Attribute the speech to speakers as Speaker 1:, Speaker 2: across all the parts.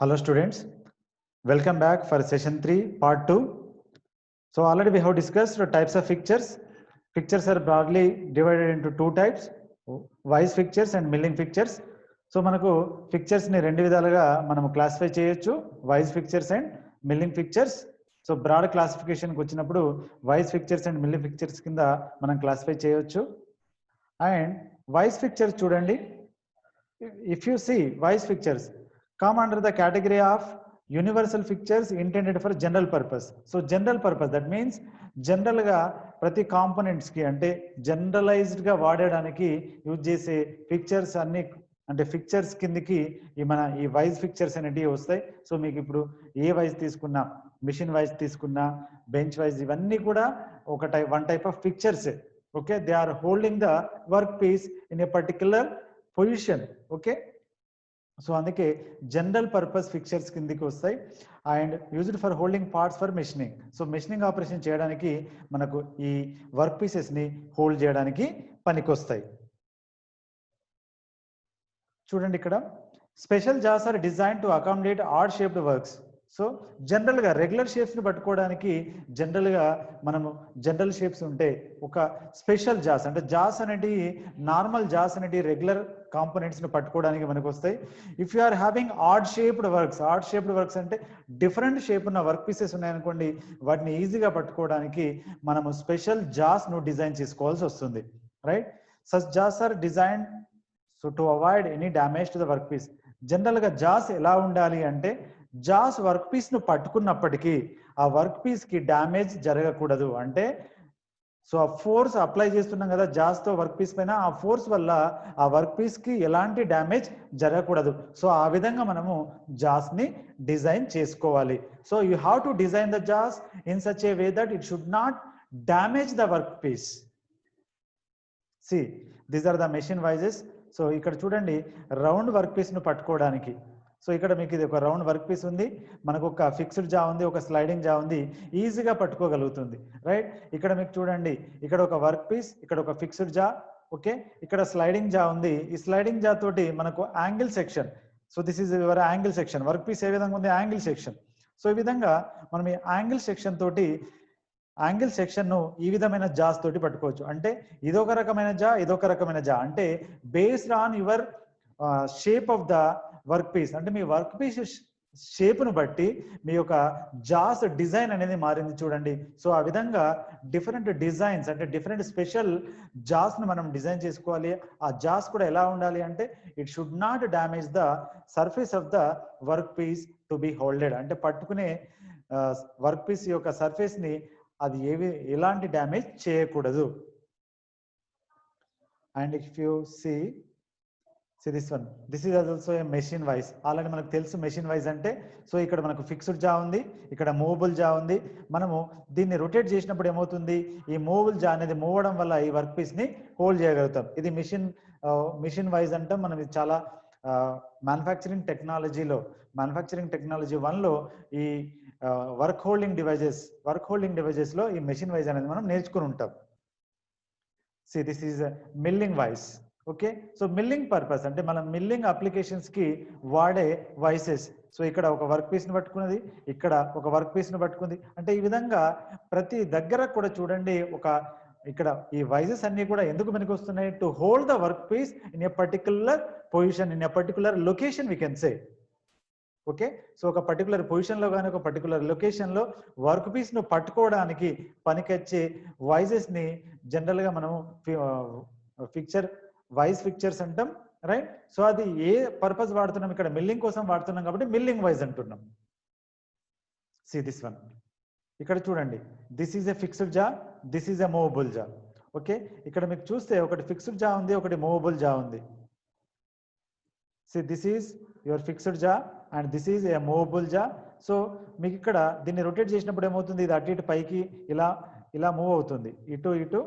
Speaker 1: Hello students, welcome back for session 3 part 2. So already we have discussed the types of fixtures. Fixtures are broadly divided into two types, wise fixtures and milling fixtures. So మనకు fixtures ని రెండు విధాలుగా మనము classify చేయొచ్చు, vise fixtures and milling fixtures. So broad classification కి వచ్చినప్పుడు vise fixtures and milling fixtures కింద మనం క్లాసిఫై చేయొచ్చు. అండ్ వైజ్ ఫిక్చర్స్ చూడండి, if you see wise fixtures come under the category of universal fixtures intended for general purpose. So general purpose, that means general గా ప్రతి components కి అంటే generalized గా వాడడానికి యూజ్ చేసే ఫిక్చర్స్ అన్ని అంటే ఫిక్చర్స్ కిందకి ఈ వైజ్ ఫిక్చర్స్ అనేటివి వస్తాయి. సో మీకు ఇప్పుడు ఏ వైజ్ తీసుకున్నా, మిషన్ వైజ్ తీసుకున్నా, బెంచ్ వైజ్, ఇవన్నీ కూడా one type of fixtures. Okay, they are holding the work piece in a particular position. Okay, so అందుకే జనరల్ పర్పస్ ఫిక్చర్స్ కిందికి వస్తాయి. And used for holding parts for machining. So machining operation చేయడానికి మనకు ఈ work pieces ని hold చేయడానికి పనికొస్తాయి. చూడండి ఇక్కడ, special jaws are design to accommodate odd shaped works. So general గా రెగ్యులర్ షేప్స్ ని పట్టుకోవడానికి జనరల్ గా మనము జనరల్ షేప్స్ ఉంటే ఒక స్పెషల్ జాస్ అంటే జాస్ అనేటి నార్మల్ జాస్ అనేటి రెగ్యులర్ కాంపోనెంట్స్ ని పట్టుకోవడానికి మనకు వస్తాయి. If you are having odd shaped works అంటే డిఫరెంట్ షేప్ ఉన్న వర్క్ పీసెస్ ఉన్నాయనుకోండి, వాటిని ఈజీగా పట్టుకోవడానికి మనము స్పెషల్ జాస్ ను డిజైన్ చేసుకోవాల్సి వస్తుంది. Right, such jaws are design so to avoid any damage to the work piece. General గా జాస్ ఎలా ఉండాలి అంటే, జాస్ వర్క్ పీస్ ను పట్టుకున్నప్పటికీ ఆ వర్క్ పీస్ కి డ్యామేజ్ జరగకూడదు. అంటే సో ఆ ఫోర్స్ అప్లై చేస్తున్నాం కదా జాస్ తో వర్క్ పీస్ పైన, ఆ ఫోర్స్ వల్ల ఆ వర్క్ పీస్ కి ఎలాంటి డ్యామేజ్ జరగకూడదు. సో ఆ విధంగా మనము జాస్ ని డిజైన్ చేసుకోవాలి. So you have to design the jaws in such a way that it should not damage the work piece. See these are the machine vices. So ఇక్కడ చూడండి, రౌండ్ వర్క్ పీస్ ను పట్టుకోవడానికి, so ఇక్కడ మీకు ఇది ఒక round work piece ఉంది, మనకు ఒక ఫిక్స్డ్ జా ఉంది, ఒక స్లైడింగ్ జా ఉంది, ఈజీగా పట్టుకోగలుగుతుంది. రైట్, ఇక్కడ మీకు చూడండి, ఇక్కడ ఒక వర్క్ పీస్, ఇక్కడ ఒక ఫిక్స్డ్ జా, ఓకే, ఇక్కడ స్లైడింగ్ జా ఉంది. ఈ స్లైడింగ్ జా తోటి మనకు angle section, so this is your angle section. Work piece ఏ విధంగా ఉంది, యాంగిల్ సెక్షన్. సో ఈ విధంగా మనం ఈ యాంగిల్ సెక్షన్ తోటి యాంగిల్ సెక్షన్ ను ఈ విధమైన జాస్ తోటి పట్టుకోవచ్చు. అంటే ఇదొక రకమైన జా, ఇదొక రకమైన జా. అంటే based on your shape of the work piece, అంటే మీ వర్క్ పీస్ షేప్ ను బట్టి మీ యొక్క జాస్ డిజైన్ అనేది మారింది చూడండి. సో ఆ విధంగా డిఫరెంట్ డిజైన్స్ అంటే డిఫరెంట్ స్పెషల్ జాస్ ను మనం డిజైన్ చేసుకోవాలి. ఆ జాస్ కూడా ఎలా ఉండాలి అంటే, it should not damage the surface of the work piece to be holded. అంటే పట్టుకునే వర్క్ పీస్ యొక్క సర్ఫేస్ ని అది ఎలాంటి డ్యామేజ్ చేయకూడదు. And if you see this one, this is also a machine vise. Already మనకు తెలుసు మెషిన్ వైజ్ అంటే, సో ఇక్కడ మనకు ఫిక్స్డ్ జా ఉంది, ఇక్కడ మూవబుల్ జా ఉంది. మనము దీన్ని రొటేట్ చేసినప్పుడు ఏమవుతుంది, ఈ మూవబుల్ జా అనేది మూవ్ అవడం వల్ల ఈ వర్క్ పీస్ ని హోల్డ్ చేయగలుగుతాం. ఇది మిషన్ వైజ్ అంటాం మనం. ఇది చాలా మ్యానుఫ్యాక్చరింగ్ టెక్నాలజీ 1లో ఈ వర్క్ హోల్డింగ్ డివైజెస్ లో ఈ మెషిన్ వైజ్ అనేది మనం నేర్చుకుని ఉంటాం. C this is milling wise. Okay, so milling purpose అంటే మనం మిల్లింగ్ అప్లికేషన్స్ కి వాడే వైసెస్. సో ఇక్కడ ఒక వర్క్ పీస్ ని పట్టుకున్నది, ఇక్కడ ఒక వర్క్ పీస్ ని పట్టుకుంది. అంటే ఈ విధంగా ప్రతి దగ్గర కూడా చూడండి, ఇక్కడ ఈ వైజెస్ అన్ని కూడా ఎందుకు మనకి వస్తున్నాయి, to hold the work piece in a particular position, in a particular location we can say. Okay, so ఒక పర్టికులర్ పొజిషన్ లో కానీ ఒక పర్టికులర్ లొకేషన్ లో వర్క్ పీస్ ను పట్టుకోవడానికి పనికొచ్చే వైజెస్ ని జనరల్ గా మనము వైజ్ ఫిక్చర్స్ అంటాం. రైట్, సో అది ఏ పర్పస్ వాడుతున్నాం, ఇక్కడ మిల్లింగ్ కోసం వాడుతున్నాం కాబట్టి మిల్లింగ్ వైజ్ అంటున్నాం. సి దిస్ వన్, ఇక్కడ చూడండి, this is a fixed jaw, this is a movable జా. ఓకే, ఇక్కడ మీకు చూస్తే ఒకటి ఫిక్స్డ్ జా ఉంది, ఒకటి మూవబుల్ జా ఉంది. See this is your fixed jaw and this is a movable jaw. So మీకు ఇక్కడ దీన్ని రొటేట్ చేసినప్పుడు ఏమవుతుంది, ఇది అటు ఇటు పైకి ఇలా మూవ్ అవుతుంది, ఇటు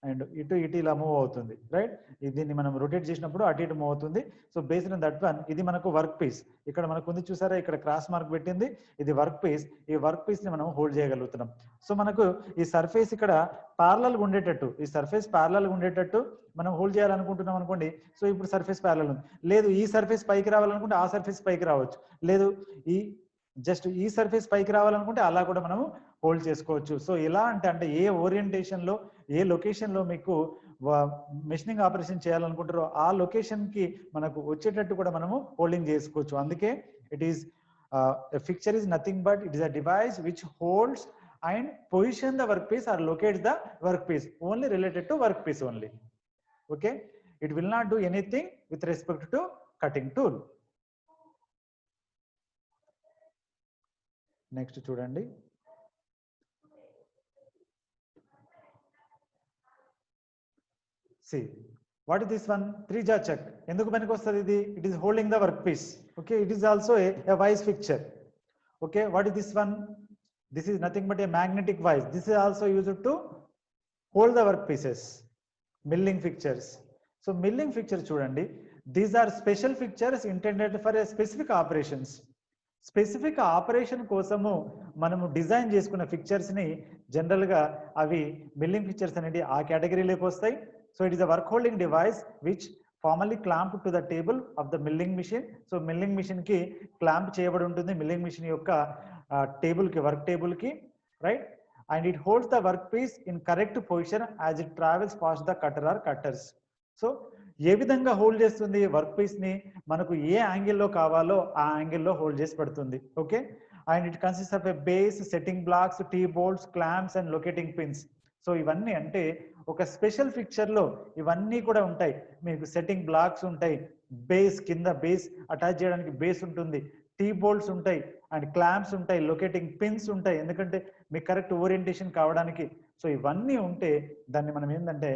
Speaker 1: అండ్ ఇటు ఇలా మూవ్ అవుతుంది, రైట్? దీన్ని మనం రొటేట్ చేసినప్పుడు అటు ఇటు మూవ్ అవుతుంది. So based on that one, ఇది మనకు వర్క్ పీస్. ఇక్కడ మనకు ఉంది చూసారా, ఇక్కడ క్రాస్ మార్క్ పెట్టింది, ఇది వర్క్ పీస్. ఈ వర్క్ పీస్ ని మనం హోల్డ్ చేయగలుగుతున్నాం. సో మనకు ఈ సర్ఫేస్ ఇక్కడ ప్యారలల్ గా ఉండేటట్టు, ఈ సర్ఫేస్ ప్యారలల్ గా ఉండేటట్టు మనం హోల్డ్ చేయాలనుకుంటున్నాం అనుకోండి. సో ఇప్పుడు సర్ఫేస్ ప్యారలల్ ఉంది, లేదు ఈ సర్ఫేస్ పైకి రావాలనుకుంటే ఆ సర్ఫేస్ పైకి రావచ్చు, లేదు ఈ జస్ట్ ఈ సర్ఫేస్ పైకి రావాలనుకుంటే అలా కూడా మనము హోల్డ్ చేసుకోవచ్చు. సో ఎలా అంటే ఏ ఓరియంటేషన్ లో, ఏ లొకేషన్ లో మీకు మెషినింగ్ ఆపరేషన్ చేయాలనుకుంటారో ఆ లొకేషన్ కి మనకు వచ్చేటట్టు కూడా మనము హోల్డింగ్ చేసుకోవచ్చు. అందుకే it is fixture is nothing but it is a device which holds and position the workpiece or locates the workpiece only related to workpiece only. Okay, it will not do anything with respect to cutting tool. Next చూడండి, see what is this one, 3-jaw chuck. ఎందుకు పనికి వస్తుంది ఇది? it is holding the workpiece. Okay, it is also a vise fixture. Okay, what is this one? This is nothing but a magnetic vise. This is also used to hold the workpieces. Milling fixtures. So milling fixture చూడండి, these are special fixtures intended for a specific operations. Specific operation కోసము మనము design చేసుకున్న fixtures ని general గా అవి milling fixtures అనేది ఆ కేటగిరీలోకి వస్తాయి. So it is a work holding device which formally clamp to the table of the milling machine. So milling machine కి క్లాంప్ చేయబడి ఉంటుంది, మిల్లింగ్ మిషన్ యొక్క టేబుల్ కి, వర్క్ టేబుల్ కి, right? And it holds the work piece in correct position as it travels past the cutter or cutters. So ఏ విధంగా hold చేస్తుంది work piece ని? మనకు ఏ యాంగిల్లో కావాలో ఆ యాంగిల్లో హోల్డ్ చేసి పెడుతుంది. Okay, and it consist of a base, setting blocks, T bolts, clamps and locating pins. So ఇవన్నీ అంటే ఒక స్పెషల్ ఫిక్చర్ లో ఇవన్నీ కూడా ఉంటాయి. మీకు సెట్టింగ్ బ్లాక్స్ ఉంటాయి, బేస్ కింద బేస్ అటాచ్ చేయడానికి బేస్ ఉంటుంది, టీ బోల్ట్స్ ఉంటాయి, అండ్ క్లాంప్స్ ఉంటాయి, లొకేటింగ్ పిన్స్ ఉంటాయి, ఎందుకంటే మీకు కరెక్ట్ ఓరియంటేషన్ కావడానికి. సో ఇవన్నీ ఉంటే దాన్ని మనం ఏంటంటే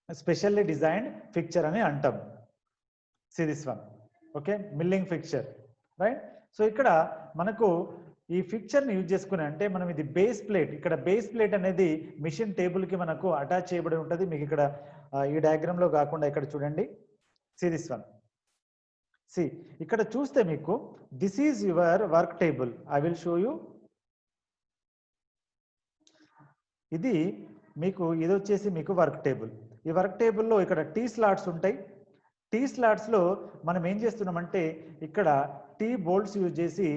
Speaker 1: స్పెషల్లీ డిజైన్డ్ ఫిక్చర్ అని అంటాం. See this one. Okay, milling fixture, right? So ఇక్కడ మనకు ఈ ఫిక్చర్ ని యూజ్ చేసుకుని అంటే మనం ఇది బేస్ ప్లేట్, ఇక్కడ బేస్ ప్లేట్ అనేది మిషన్ టేబుల్ కి మనకు అటాచ్ చేయబడి ఉంటుంది. మీకు ఇక్కడ ఈ డయాగ్రామ్ లో కాకుండా ఇక్కడ చూడండి, see this one. See, ఇక్కడ చూస్తే మీకు this is your work table. I will show you. ఇది మీకు ఇది వచ్చేసి మీకు వర్క్ టేబుల్. ఈ వర్క్ టేబుల్లో ఇక్కడ టీ స్లాట్స్ ఉంటాయి. టీ స్లాట్స్ లో మనం ఏం చేస్తున్నామంటే ఇక్కడ టీ బోల్ట్స్ యూజ్ చేసి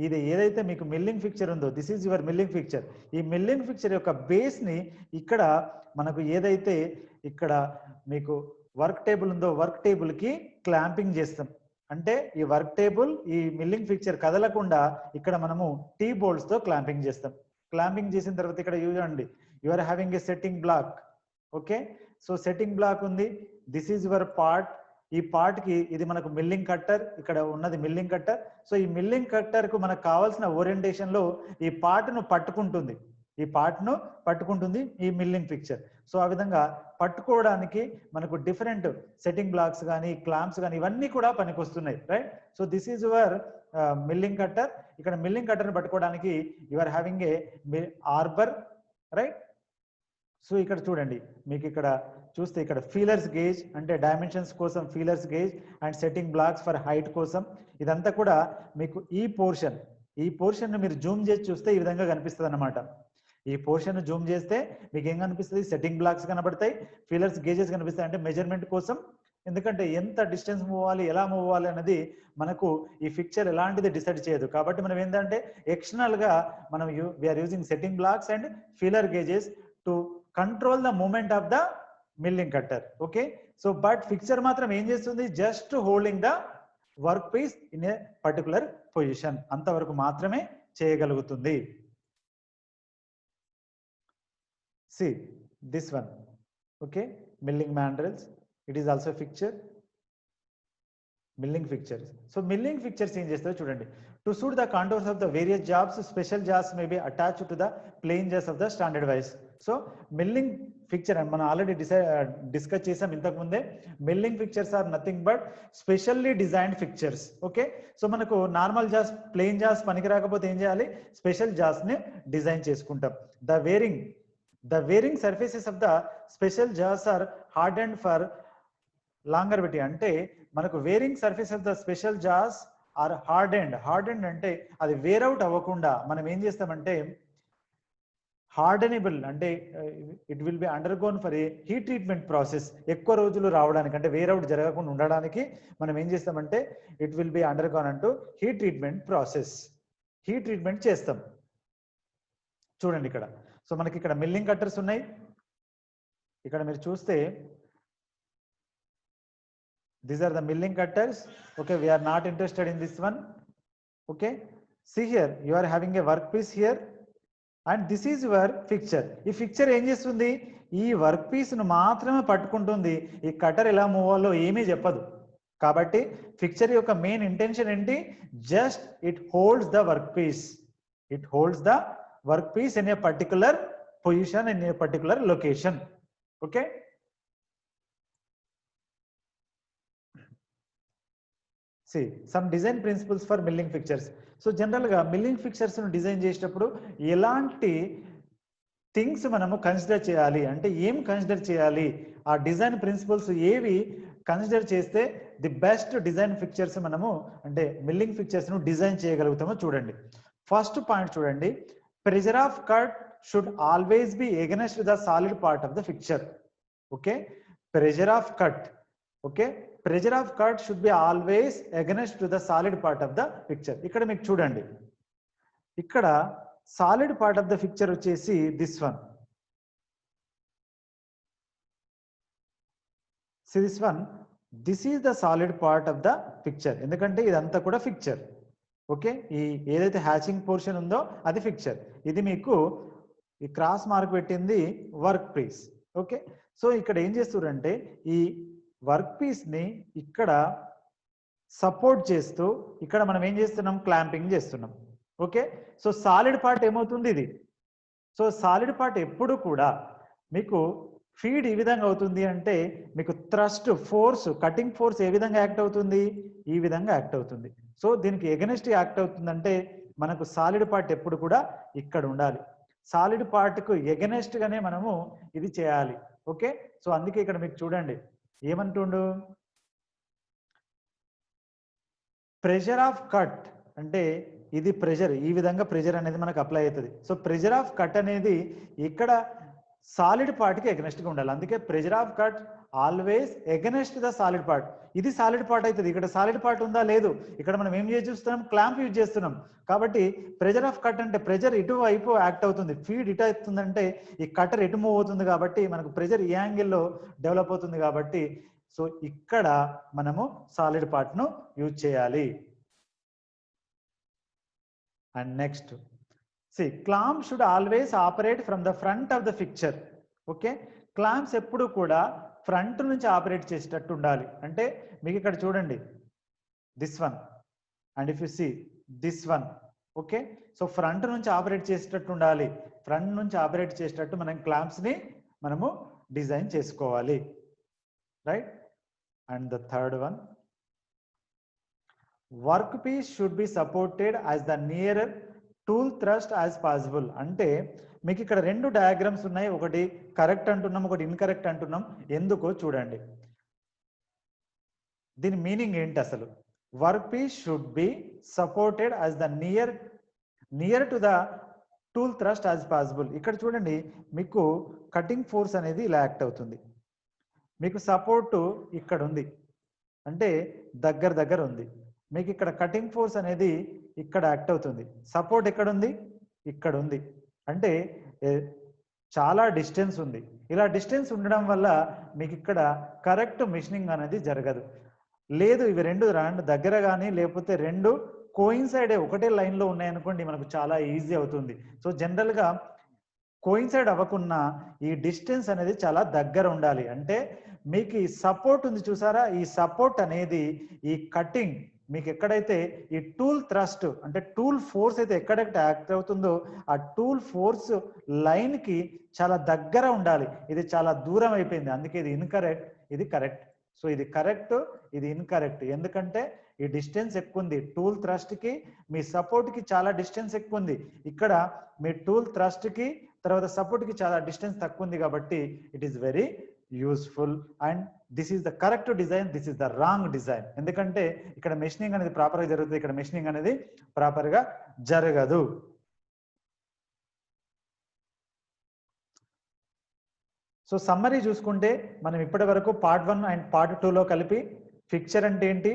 Speaker 1: ఇది ఏదైతే మీకు మిల్లింగ్ ఫిక్చర్ ఉందో, this is your milling fixture. ఈ మిల్లింగ్ ఫిక్చర్ యొక్క బేస్ ని ఇక్కడ మనకు ఏదైతే ఇక్కడ మీకు వర్క్ టేబుల్ ఉందో వర్క్ టేబుల్ కి క్లాంపింగ్ చేస్తాం. అంటే ఈ వర్క్ టేబుల్ ఈ మిల్లింగ్ ఫిక్చర్ కదలకుండా ఇక్కడ మనము టీ బోల్ట్స్ తో క్లాంపింగ్ చేస్తాం. క్లాంపింగ్ చేసిన తర్వాత ఇక్కడ చూడండి, you are having a setting block. Okay, so setting block ఉంది, దిస్ ఈజ్ యువర్ పార్ట్. ఈ పార్ట్ కి ఇది మనకు మిల్లింగ్ కట్టర్, ఇక్కడ ఉన్నది మిల్లింగ్ కట్టర్. సో ఈ మిల్లింగ్ కట్టర్ కు మనకు కావాల్సిన ఓరియంటేషన్ లో ఈ పార్ట్ ను పట్టుకుంటుంది, ఈ పార్ట్ ను పట్టుకుంటుంది ఈ మిల్లింగ్ ఫిక్చర్. సో ఆ విధంగా పట్టుకోవడానికి మనకు డిఫరెంట్ సెట్టింగ్ బ్లాక్స్ కానీ క్లాంప్స్ కానీ ఇవన్నీ కూడా పనికొస్తున్నాయి, right? So this is your milling cutter. ఇక్కడ మిల్లింగ్ కట్టర్ ని పట్టుకోవడానికి you are having a arbor, right? So ఇక్కడ చూడండి, మీకు ఇక్కడ చూస్తే ఇక్కడ ఫీలర్స్ గేజ్ అంటే డైమెన్షన్స్ కోసం feelers gauge and setting blocks for height కోసం. ఇదంతా కూడా మీకు ఈ పోర్షన్ మీరు జూమ్ చేసి చూస్తే ఈ విధంగా కనిపిస్తుంది అన్నమాట. ఈ పోర్షన్ జూమ్ చేస్తే మీకు ఏం కనిపిస్తుంది? సెట్టింగ్ బ్లాక్స్ కనబడతాయి, ఫీలర్స్ గేజెస్ కనిపిస్తాయి. అంటే మెజర్మెంట్ కోసం, ఎందుకంటే ఎంత డిస్టెన్స్ మూవ్ అవ్వాలి, ఎలా మూవ్ అవ్వాలి అనేది మనకు ఈ ఫిక్చర్ ఎలాంటిది డిసైడ్ చేయదు. కాబట్టి మనం ఏంటంటే ఎక్స్టర్నల్ గా మనం we are using setting blocks and feeler gauges to control the movement of the milling cutter. Okay, so but fixture మాత్రం ఏం చేస్తుంది? Just holding the work piece in a particular position, అంతవరకు మాత్రమే చేయగలుగుతుంది. See this one. Okay, milling mandrels, it is also fixture. Milling fixtures. So milling fixtures ఏం చేస్తారో చూడండి. To suit the contours of the various jobs, special jaws may be attached to the plain jaws of the standard vise. So milling fixture మనం already discuss చేసాం ఇంతకు ముందే. Milling fixtures are nothing but specially designed fixtures. Okay, so మనకు normal jaws, plain jaws పనికి రాకపోతే ఏం చేయాలి? Special jaws ని డిజైన్ చేసుకుంటాం. The varying The varying surfaces of the special jaws are hardened for longevity. అంటే మనకు wearing surface of the special jaws are hardened అంటే అది వేర్ అవుట్ అవ్వకుండా మనం ఏం చేస్తామంటే హార్డెనబుల్ అంటే it will be undergone for a heat treatment process. ఎక్కువ రోజులు రావడానికి అంటే వేర్ అవుట్ జరగకుండా ఉండడానికి మనం ఏం చేస్తామంటే ఇట్ విల్ బి అండర్గోన్ అంటూ heat treatment process, heat treatment చేస్తాం. చూడండి ఇక్కడ, సో మనకి ఇక్కడ మిల్లింగ్ కట్టర్స్ ఉన్నాయి. ఇక్కడ మీరు చూస్తే these are the milling cutters. Okay, we are not interested in this one. Okay, see here you are having a workpiece here and this is your fixture. ఈ ఫిక్చర్ ఏం చేస్తుంది, ఈ వర్క్ పీస్ ను మాత్రమే పట్టుకుంటుంది, ఈ కటర్ ఎలా move అవ్వాలో ఏమీ చెప్పదు. కాబట్టి ఫిక్చర్ యొక్క మెయిన్ ఇంటెన్షన్ ఏంటి, just it holds the work piece, it holds the work piece in a particular position, in a particular location. Okay, see some design principles for milling fixtures. So general గా milling fixtures ను design చేసేటప్పుడు ఎలాంటి things మనము consider చేయాలి అంటే ఏం consider చేయాలి, ఆ డిజైన్ ప్రిన్సిపల్స్ ఏవి కన్సిడర్ చేస్తే ది బెస్ట్ డిజైన్ ఫిక్చర్స్ మనము అంటే మిల్లింగ్ ఫిక్చర్స్ ను డిజైన్ చేయగలుగుతామో చూడండి. ఫస్ట్ పాయింట్ చూడండి, pressure of cut should always be against the solid part of the fixture. Okay, pressure of cut, okay, pressure of cut should be always against to the solid part of the fixture. ఇక్కడ మీకు చూడండి, ఇక్కడ solid part of the fixture వచ్చేసి this one. This one, this is the solid part of the picture. ఎందుకంటే ఇదంతా కూడా picture. Okay, ఈ ఏదైతే హ్యాచింగ్ పోర్షన్ ఉందో అది పిక్చర్. ఇది మీకు ఈ క్రాస్ మార్క్ పెట్టింది వర్క్ పీస్. ఓకే, సో ఇక్కడ ఏం చేస్తున్నారంటే ఈ వర్క్ పీస్ ని ఇక్కడ సపోర్ట్ చేస్తూ ఇక్కడ మనం ఏం చేస్తున్నాం, క్లాంపింగ్ చేస్తున్నాం. ఓకే, సో సాలిడ్ పార్ట్ ఏమవుతుంది ఇది. సో సాలిడ్ పార్ట్ ఎప్పుడు కూడా మీకు ఫీడ్ ఈ విధంగా అవుతుంది అంటే మీకు థ్రస్ట్ ఫోర్స్, కటింగ్ ఫోర్స్ ఏ విధంగా యాక్ట్ అవుతుంది, ఈ విధంగా యాక్ట్ అవుతుంది. సో దీనికి ఎగనెస్ట్ యాక్ట్ అవుతుందంటే మనకు సాలిడ్ పార్ట్ ఎప్పుడు కూడా ఇక్కడ ఉండాలి. సాలిడ్ పార్ట్ కు ఎగనెస్ట్ గానే మనము ఇది చేయాలి. ఓకే, సో అందుకే ఇక్కడ మీకు చూడండి ఏమంటుండు, ప్రెషర్ ఆఫ్ కట్ అంటే ఇది ప్రెషర్, ఈ విధంగా ప్రెషర్ అనేది మనకు అప్లై అవుతుంది. సో ప్రెషర్ ఆఫ్ కట్ అనేది ఇక్కడ సాలిడ్ పార్ట్ కి ఎగనెస్ట్ గా ఉండాలి. అందుకే pressure of cut always against the solid part. ఇది సాలిడ్ పార్ట్ అవుతుంది, ఇక్కడ సాలిడ్ పార్ట్ ఉందా లేదు, ఇక్కడ మనం ఏం చేసి చూస్తున్నాం, క్లాంప్ యూజ్ చేస్తున్నాం. కాబట్టి ప్రెషర్ ఆఫ్ కట్ అంటే ప్రెషర్ ఇటువైపు యాక్ట్ అవుతుంది, ఫీడ్ ఇటు అవుతుందంటే ఈ కటర్ ఎటు మూవ్ అవుతుంది కాబట్టి మనకు ప్రెషర్ ఈ యాంగిల్లో డెవలప్ అవుతుంది. కాబట్టి సో ఇక్కడ మనము సాలిడ్ పార్ట్ ను యూజ్ చేయాలి. And next see clamp should always operate from the front of the fixture. Okay, clamps ఎప్పుడు కూడా ఫ్రంట్ నుంచి ఆపరేట్ చేసేటట్టు ఉండాలి. అంటే మీకు ఇక్కడ చూడండి this one and if you see this one. Okay, so front నుంచి ఆపరేట్ చేసేటట్టు ఉండాలి. ఫ్రంట్ నుంచి ఆపరేట్ చేసేటట్టు మనం క్లాంప్స్ ని మనము డిజైన్ చేసుకోవాలి. Right, and the third one, work piece should be supported as the near tool thrust as possible. అంటే మీకు ఇక్కడ రెండు డయాగ్రామ్స్ ఉన్నాయి, ఒకటి కరెక్ట్ అంటున్నాం, ఒకటి ఇన్కరెక్ట్ అంటున్నాం. ఎందుకో చూడండి, దీని మీనింగ్ ఏంటి అసలు. Work piece should be supported as the near to the tool thrust as possible. ఇక్కడ చూడండి మీకు కటింగ్ ఫోర్స్ అనేది ఇలా యాక్ట్ అవుతుంది, మీకు సపోర్టు ఇక్కడ ఉంది అంటే దగ్గర ఉంది. మీకు ఇక్కడ కటింగ్ ఫోర్స్ అనేది ఇక్కడ యాక్ట్ అవుతుంది, సపోర్ట్ ఎక్కడ ఉంది, ఇక్కడ ఉంది. అంటే చాలా డిస్టెన్స్ ఉంది. ఇలా డిస్టెన్స్ ఉండడం వల్ల మీకు ఇక్కడ కరెక్ట్ మిషనింగ్ అనేది జరగదు. లేదు ఇవి రెండు దగ్గర కానీ లేకపోతే రెండు కోయిన్సైడ్ ఒకటే లైన్లో ఉన్నాయనుకోండి మనకు చాలా ఈజీ అవుతుంది. సో జనరల్గా కోయిన్సైడ్ అవ్వకున్నా ఈ డిస్టెన్స్ అనేది చాలా దగ్గర ఉండాలి. అంటే మీకు ఈ సపోర్ట్ ఉంది చూసారా, ఈ సపోర్ట్ అనేది ఈ కటింగ్ మీకు ఎక్కడైతే ఈ టూల్ థ్రస్ట్ అంటే టూల్ ఫోర్స్ అయితే ఎక్కడెక్కడ యాక్ట్ అవుతుందో ఆ టూల్ ఫోర్స్ లైన్ కి చాలా దగ్గర ఉండాలి. ఇది చాలా దూరం అయిపోయింది, అందుకే ఇది ఇన్కరెక్ట్, ఇది కరెక్ట్. సో ఇది కరెక్ట్, ఇది ఇన్కరెక్ట్. ఎందుకంటే ఈ డిస్టెన్స్ ఎక్కువ ఉంది, టూల్ థ్రస్ట్ కి మీ సపోర్ట్ కి చాలా డిస్టెన్స్ ఎక్కువ ఉంది. ఇక్కడ మీ టూల్ థ్రస్ట్ కి తర్వాత సపోర్ట్ కి చాలా డిస్టెన్స్ తక్కువ ఉంది కాబట్టి it is very useful and this is the correct design, this is the wrong design. ఎందుకంటే ఇక్కడ మెషినింగ్ అనేది ప్రాపర్ గా జరుగుతుంది, ఇక్కడ మెషినింగ్ అనేది ప్రాపర్ గా జరగదు. సో సమ్మరీ చూసుకుంటే మనం ఇప్పటి వరకు పార్ట్ 1 అండ్ పార్ట్ 2 లో కలిపి ఫిక్చర్ అంటే ఏంటి,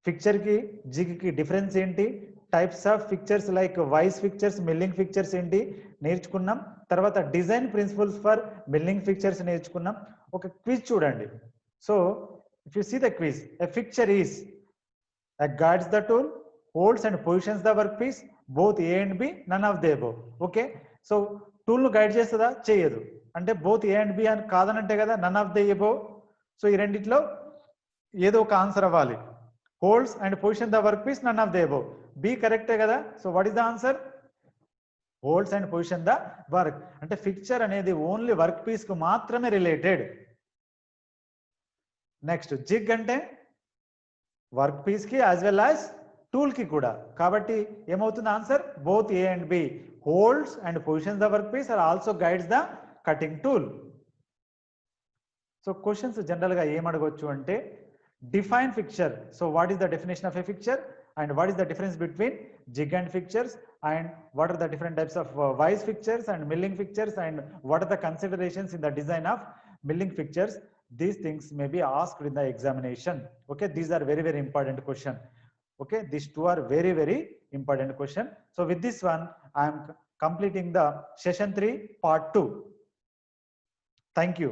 Speaker 1: ఫిక్చర్ కి జిగ్ కి డిఫరెన్స్ ఏంటి, types of fixtures like vise fixtures, milling fixtures ఏంటి నేర్చుకున్నాం. తర్వాత design principles for milling fixtures నేర్చుకున్నాం. ఒక క్విజ్ చూడండి. So if you see the quiz, a fixture is guides the tool, holds and positions the workpiece, both A and B, none of the above. Okay, so tool ను guide చేస్తుందా, చేయదు. అంటే both A and B అని కాదనంటే కదా none of the above. So ఈ రెండిట్లో ఏదో ఒక ఆన్సర్ అవ్వాలి. Holds and position the work piece, none of the above. B కరెక్టే కదా. So what is the answer? Holds and position the work. అంటే ఫిక్చర్ అనేది ఓన్లీ వర్క్ పీస్ కు మాత్రమే రిలేటెడ్. నెక్స్ట్ జిగ్ అంటే వర్క్ పీస్ కి as well as tool కి కూడా. కాబట్టి ఏమవుతుంది answer? Both A and B, holds and positions the work piece are also guides the cutting tool. So questions general గా ఏం అడగొచ్చు అంటే define fixture. So what is the definition of a fixture and what is the difference between jig and fixtures and what are the different types of vice fixtures and milling fixtures and what are the considerations in the design of milling fixtures. These things may be asked in the examination. Okay, these are very very important question. Okay, these two are very very important question. So with this one I am completing the session 3 part 2. Thank you.